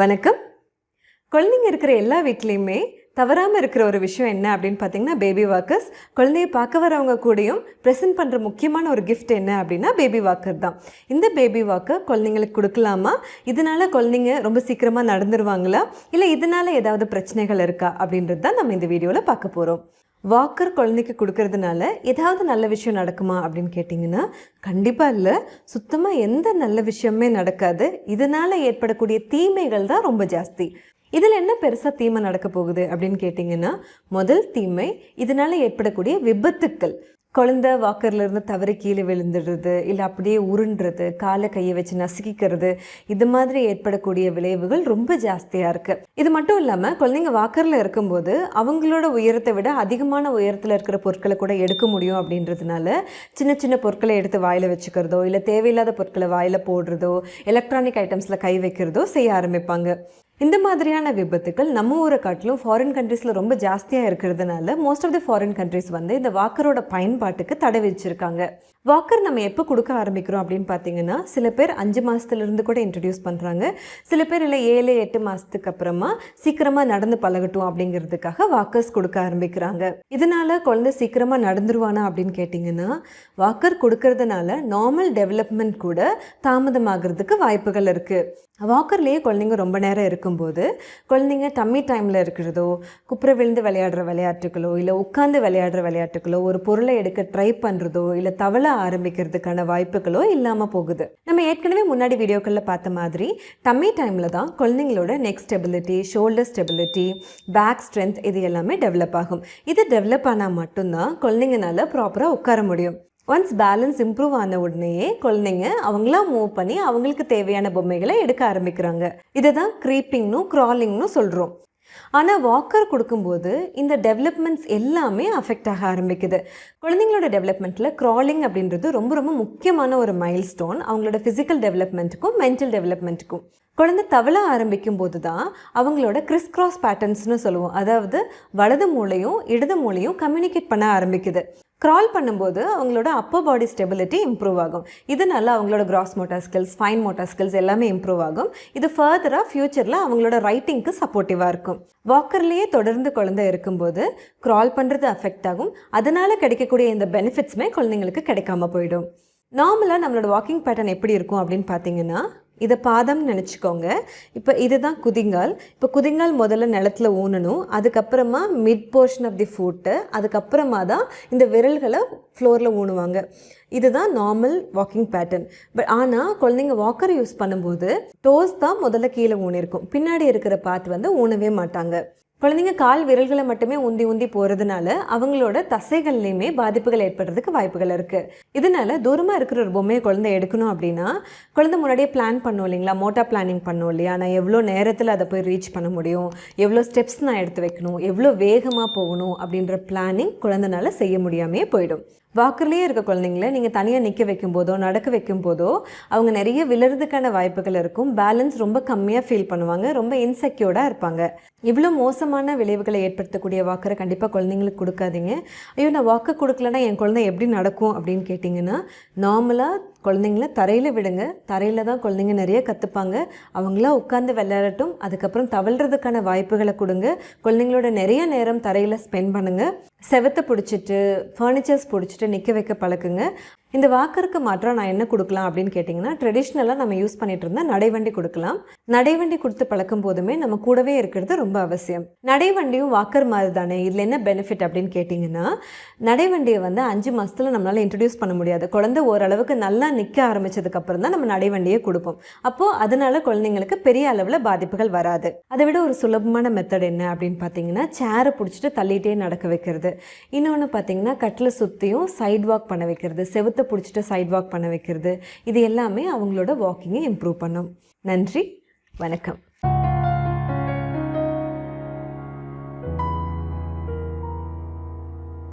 வணக்கம். குழந்தைங்க இருக்கிற எல்லா வீட்லேயுமே தவறாமல் இருக்கிற ஒரு விஷயம் என்ன அப்படின்னு பார்த்தீங்கன்னா பேபி வாக்கர்ஸ். குழந்தைய பார்க்க வரவங்க கூடயும் ப்ரெசென்ட் பண்ணுற முக்கியமான ஒரு கிஃப்ட் என்ன அப்படின்னா பேபி வாக்கர் தான். இந்த பேபி வாக்கர் குழந்தைங்களுக்கு கொடுக்கலாமா? இதனால் குழந்தைங்க ரொம்ப சீக்கிரமாக நடந்துருவாங்களா, இல்லை இதனால் ஏதாவது பிரச்சனைகள் இருக்கா அப்படின்றது தான் நம்ம இந்த வீடியோவில் பார்க்க போகிறோம். வாக்கர் குழந்தைக்கு கொடுக்கறதுனால ஏதாவது நல்ல விஷயம் நடக்குமா அப்படின்னு கேட்டிங்கன்னா கண்டிப்பாக இல்லை. சுத்தமாக எந்த நல்ல விஷயமே நடக்காது. இதனால் ஏற்படக்கூடிய தீமைகள் தான் ரொம்ப ஜாஸ்தி. இதில் என்ன பெருசாக தீமை நடக்க போகுது அப்படின்னு கேட்டிங்கன்னா, முதல் தீமை இதனால் ஏற்படக்கூடிய விபத்துக்கள். குழந்தை வாக்கர்லேருந்து தவறி கீழே விழுந்துடுறது, இல்லை அப்படியே உருண்டுறது, காலை கையை வச்சு நசுக்கிக்கிறது, இது மாதிரி ஏற்படக்கூடிய விளைவுகள் ரொம்ப ஜாஸ்தியாக இருக்குது. இது மட்டும் இல்லாமல் குழந்தைங்க வாக்கரில் இருக்கும்போது அவங்களோட உயரத்தை விட அதிகமான உயரத்தில் இருக்கிற பொருட்களை கூட எடுக்க முடியும். அப்படின்றதுனால சின்ன சின்ன பொருட்களை எடுத்து வாயில் வச்சுக்கிறதோ, இல்லை தேவையில்லாத பொருட்களை வாயில் போடுறதோ, எலக்ட்ரானிக் ஐட்டம்ஸில் கை வைக்கிறதோ செய்ய ஆரம்பிப்பாங்க. இந்த மாதிரியான விபத்துக்கள் நம்ம ஊரை காட்டிலும் ஃபாரின் கண்ட்ரீஸில் ரொம்ப ஜாஸ்தியாக இருக்கிறதுனால most of the foreign countries இந்த வாக்கரோட பயன்பாட்டுக்கு தடை வச்சுருக்காங்க. வாக்கர் நம்ம எப்போ கொடுக்க ஆரம்பிக்கிறோம் அப்படின்னு பார்த்தீங்கன்னா, சில பேர் 5 மாதத்துலேருந்து கூட இன்ட்ரடியூஸ் பண்ணுறாங்க. சில பேர் இல்லை 7-8 மாதத்துக்கு அப்புறமா சீக்கிரமாக நடந்து பழகட்டும் அப்படிங்கிறதுக்காக வாக்கர்ஸ் கொடுக்க ஆரம்பிக்கிறாங்க. இதனால் குழந்தை சீக்கிரமாக நடந்துருவானா அப்படின்னு கேட்டிங்கன்னா, வாக்கர் கொடுக்கறதுனால நார்மல் டெவலப்மெண்ட் கூட தாமதமாகிறதுக்கு வாய்ப்புகள் இருக்குது. வாக்கர்லேயே குழந்தைங்க ரொம்ப நேரம் இருக்கும்போது குழந்தைங்க டம்மி டைமில் இருக்கிறதோ, குப்புற விழுந்து விளையாடுற விளையாட்டுகளோ, இல்லை உட்காந்து விளையாடுற விளையாட்டுகளோ, ஒரு பொருளை எடுக்க ட்ரை பண்ணுறதோ, இல்லை தவள ஆரம்பிக்கிறதுக்கான வாய்ப்புகளோ இல்லாமல் போகுது. நம்ம ஏற்கனவே முன்னாடி வீடியோக்களில் பார்த்த மாதிரி டம்மி டைமில் தான் குழந்தைங்களோட neck stability, shoulder stability, back strength இது எல்லாமே டெவலப் ஆகும். இது டெவலப் ஆனால் மட்டும்தான் குழந்தைங்கனால ப்ராப்பராக உட்கார முடியும். ஒன்ஸ் பேலன்ஸ் இம்ப்ரூவ் ஆன உடனேயே குழந்தைங்க அவங்களா மூவ் பண்ணி அவங்களுக்கு தேவையான பொம்மைகளை எடுக்க ஆரம்பிக்கிறாங்க. இதை தான் க்ரீப்பிங்னும் க்ராலிங்னு சொல்கிறோம். ஆனால் வாக்கர் கொடுக்கும்போது இந்த டெவலப்மெண்ட்ஸ் எல்லாமே அஃபெக்ட் ஆக ஆரம்பிக்குது. குழந்தைங்களோட டெவலப்மெண்ட்டில் க்ராலிங் அப்படின்றது ரொம்ப ரொம்ப முக்கியமான ஒரு மைல் ஸ்டோன், அவங்களோட ஃபிசிக்கல் டெவலப்மெண்ட்டுக்கும் மென்டல் டெவலப்மெண்ட்டுக்கும். குழந்தை தவள ஆரம்பிக்கும் போது தான் அவங்களோட கிறிஸ் கிராஸ் பேட்டர்ன்ஸ்னு சொல்லுவோம். அதாவது வலது மூளையும் இடது மூளையும் கம்யூனிகேட் பண்ண ஆரம்பிக்குது. க்ரால் பண்ணும்போது அவங்களோட அப்பர் பாடி ஸ்டெபிலிட்டி இம்ப்ரூவ் ஆகும். இதனால அவங்களோட cross motor skills, fine motor skills எல்லாமே இம்ப்ரூவ் ஆகும். இது ஃபர்தராக ஃப்யூச்சரில் அவங்களோட ரைட்டிங்க்கு சப்போர்ட்டிவாக இருக்கும். வாக்கர்லேயே தொடர்ந்து குழந்தை இருக்கும்போது க்ரால் பண்ணுறது அஃபெக்ட் ஆகும். அதனால் கிடைக்கக்கூடிய இந்த பெனிஃபிட்ஸுமே குழந்தைங்களுக்கு கிடைக்காம போயிடும். நார்மலாக நம்மளோட வாக்கிங் பேட்டர்ன் எப்படி இருக்கும் அப்படின்னு பார்த்தீங்கன்னா, இதை பாதம்னு நினச்சிக்கோங்க. இப்போ இதுதான் குதிங்கால். இப்போ குதிங்கால் முதல்ல நிலத்தில் ஊனணும், அதுக்கப்புறமா mid portion of the foot, அதுக்கப்புறமா தான் இந்த விரல்களை ஃப்ளோரில் ஊனுவாங்க. இதுதான் நார்மல் வாக்கிங் பேட்டர்ன். பட் ஆனால் குழந்தைங்க வாக்கர் யூஸ் பண்ணும்போது டோஸ் தான் முதல்ல கீழே ஊனிருக்கும், பின்னாடி இருக்கிற பார்ட் ஊனவே மாட்டாங்க. குழந்தைங்க கால் விரல்களை மட்டுமே உந்தி உந்தி போகிறதுனால அவங்களோட தசைகள்லையுமே பாதிப்புகள் ஏற்படுறதுக்கு வாய்ப்புகள் இருக்குது. இதனால தூரமாக இருக்கிற ஒரு பொம்மையை குழந்தை எடுக்கணும் அப்படின்னா குழந்தை முன்னாடியே பிளான் பண்ணோம் இல்லைங்களா, மோட்டார் பிளானிங் பண்ணோம் இல்லையா, நான் எவ்வளோ நேரத்தில் அதை போய் ரீச் பண்ண முடியும், எவ்வளோ ஸ்டெப்ஸ் நான் எடுத்து வைக்கணும், எவ்வளோ வேகமாக போகணும் அப்படின்ற பிளானிங் குழந்தைனால செய்ய முடியாமையே போயிடும். வாக்கர்லேயே இருக்க குழந்தைங்கள நீங்கள் தனியாக நிற்க வைக்கும் போதோ நடக்க வைக்கும் போதோ அவங்க நிறைய விழுறதுக்கான வாய்ப்புகள் இருக்கும். பேலன்ஸ் ரொம்ப கம்மியாக ஃபீல் பண்ணுவாங்க, ரொம்ப இன்செக்யூர்டாக இருப்பாங்க. இவ்வளோ மோசமான விளைவுகளை ஏற்படுத்தக்கூடிய வாக்கரை கண்டிப்பாக குழந்தைங்களுக்கு கொடுக்காதீங்க. ஐயோ நான் வாக்கர் கொடுக்கலன்னா என் குழந்தை எப்படி நடக்கும் அப்படின்னு கேட்டிங்கன்னா, நார்மலாக குழந்தைங்கள தரையில் விடுங்க. தரையில் தான் குழந்தைங்க நிறைய கற்றுப்பாங்க. அவங்களா உட்காந்து விளையாடட்டும். அதுக்கப்புறம் தவழ்கிறதுக்கான வாய்ப்புகளை கொடுங்க. குழந்தைங்களோட நிறைய நேரம் தரையில் ஸ்பெண்ட் பண்ணுங்கள். செவத்தை பிடிச்சிட்டு ஃபர்னிச்சர்ஸ் பிடிச்சிட்டு நிற்க வைக்க பழக்குங்க. இந்த வாக்கருக்கு மாற்றம் நான் என்ன கொடுக்கலாம் அப்படின்னு கேட்டிங்கன்னா, ட்ரெடிஷ்னலாக நம்ம யூஸ் பண்ணிகிட்டு இருந்தால் நடைவண்டி கொடுக்கலாம். நடைவண்டி கொடுத்து பழக்கும் போதுமே நம்ம கூடவே இருக்கிறது ரொம்ப அவசியம். நடைவண்டியும் வாக்கர் மாதிரி தானே, இதில் என்ன பெனிஃபிட் அப்படின்னு கேட்டிங்கன்னா, நடைவண்டியை 5 மாதத்தில் நம்மளால் இன்ட்ரடியூஸ் பண்ண முடியாது. குழந்தை ஓரளவுக்கு நல்லா நிற்க ஆரம்பித்ததுக்கப்புறம் தான் நம்ம நடைவண்டியை கொடுப்போம். அப்போது அதனால குழந்தைங்களுக்கு பெரிய அளவில் பாதிப்புகள் வராது. அதை விட ஒரு சுலபமான மெத்தட் என்ன அப்படின்னு பார்த்தீங்கன்னா, சேரை பிடிச்சிட்டு தள்ளிகிட்டே நடக்க வைக்கிறது. இன்னொன்று பார்த்தீங்கன்னா, கட்டில் சுற்றியும் சைட் வாக் பண்ண வைக்கிறது, செவுத்தை பிடிச்சிட்டு சைட் வாக் பண்ண வைக்கிறது. இது எல்லாமே அவங்களோட வாக்கிங்கை இம்ப்ரூவ் பண்ணும். நன்றி, வணக்கம்.